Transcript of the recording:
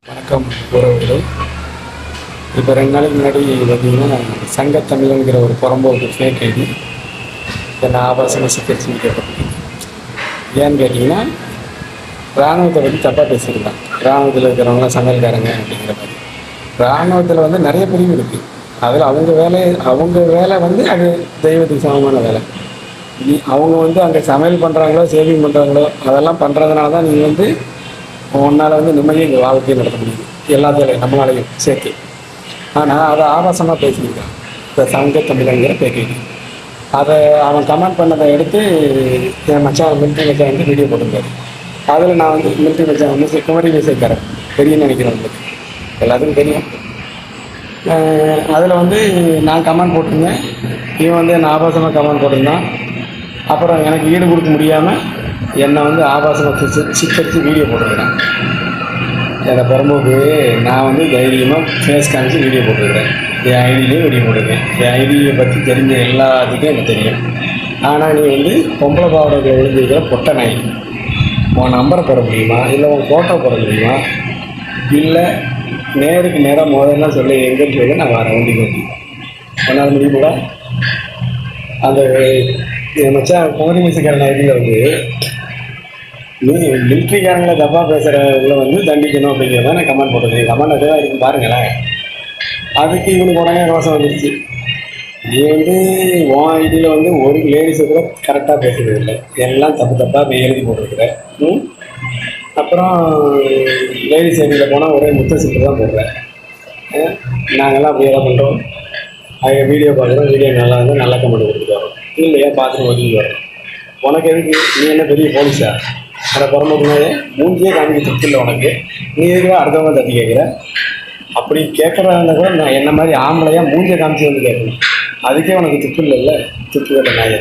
வணக்கம் உறவுகளே. இப்போ 2 நாளைக்கு முன்னாடி பார்த்தீங்கன்னா சங்கத்தமிழங்கிற ஒரு புறம்போக்கு ஃபேக் ஐடி என்னை ஆபாசமாக சிக்கரிச்சு கேட்கப்பட்டது. ஏன்னு கேட்டிங்கன்னா இராணுவத்தை பற்றி தப்பாக பேசியிருந்தான். இராணுவத்தில் இருக்கிறவங்களாம் சமையல்காரங்க அப்படிங்கிற மாதிரி. இராணுவத்தில் வந்து நிறைய பிரிவு இருக்குது. அதில் அவங்க வேலை வந்து அது தெய்வத்துக்கு சமமான வேலை. அவங்க வந்து அங்கே சமையல் பண்ணுறாங்களோ சேவிங் பண்ணுறாங்களோ அதெல்லாம் பண்ணுறதுனால தான் நீங்கள் வந்து உன்னால் வந்து நிம்மதியாக இங்கே வாழ்க்கையை நடத்த முடியுது, எல்லாத்தையும் நம்மளாலையும் சேர்த்து. ஆனால் அதை ஆபாசமாக பேசியிருக்கான் இந்த சங்கத்தமிழங்கிற பேக்கேஜ். அதை அவன் கமெண்ட் பண்ணதை எடுத்து என் மச்சான் மிலிட்ரி மச்சான் வந்து வீடியோ போட்டிருந்தாரு. அதில் நான் வந்து மிலிட்ரி மச்சான் வந்து குமரி மீசைக்காரன் தெரியும்னு நினைக்கிறேன், உங்களுக்கு எல்லாத்துக்கும் தெரியும். அதில் வந்து நான் கமெண்ட் போட்டிருந்தேன், இவன் வந்து என்னை ஆபாசமாக கமெண்ட் போட்டிருந்தான். அப்புறம் எனக்கு ஈடு கொடுக்க முடியாமல் என்னை வந்து ஆபாசமாக சித்தரித்து வீடியோ போட்டிருக்கிறேன். என்னை பிறம்போக்கு நான் வந்து தைரியமாக ஃபேஸ் காமிச்சு வீடியோ போட்டிருக்கிறேன். என் ஐடியிலையும் வீடியோ போட்டிருக்கேன். என் ஐடியை பற்றி தெரிஞ்ச எல்லாத்துக்கும் எனக்கு தெரியும். ஆனால் நீ வந்து பொம்பளை பாவடையில் விழுந்திருக்கிற பொட்டை நாய், உன் நம்பரை போட முடியுமா, இல்லை உன் ஃபோட்டோ போட முடியுமா, இல்லை நேருக்கு நேராக முதல்ல சொல்லி எங்கேன்னு சொல்லி நான் வரேன் வண்டி வண்டி என்னால் முடியுமா? அந்த மச்சான் குமரி மீசைக்காரன் ஐடியில் வந்து நீ மிலிட்ரிக்காரங்களை தப்பாக பேசுகிறவங்கள வந்து தண்டிக்கணும் அப்படிங்கிறத நான் கமெண்ட் போட்டுருக்கேன். கமெண்ட் எதாவது இருக்குன்னு பாருங்களேன். அதுக்கு இவனுக்கு உடனே ரோசம் வந்துடுச்சு. நீ வந்து உன் ஐடியில் வந்து ஒரு லேடிஸை கூட கரெக்டாக பேசுகிறது இல்லை, எல்லாம் தப்பாக எழுதி போட்டுருக்குற. அப்புறம் லேடிஸ் ஐடியில் போனால் ஒரே முத்த சிட்டு தான் போடுறேன். நாங்கள்லாம் அப்படியே தான் பண்ணுறோம். அவங்க வீடியோ பார்க்குறோம், வீடியோ நல்லா இருந்தால் நல்லா கமெண்ட் கொடுத்துட்டு வரோம், இல்லையா பார்த்துட்டு ஒதுங்கி வரோம். உனக்கு எதுக்கு? நீ என்ன பெரிய போலீஸா? அதை பிறந்ததுனாலே மூஞ்சியே காமிக்க திருப்தி இல்லை உனக்கு. நீ எதுக்குதான் அடுத்தவங்க தட்டி கேட்குற? அப்படி கேட்குறாங்க கூட நான் என்ன மாதிரி ஆம்பளையாக மூஞ்சியை காமிச்சு வந்து கேட்கணும். அதுக்கே உனக்கு துப்பு இல்லைல்ல, துப்பு கேட்ட நாயை.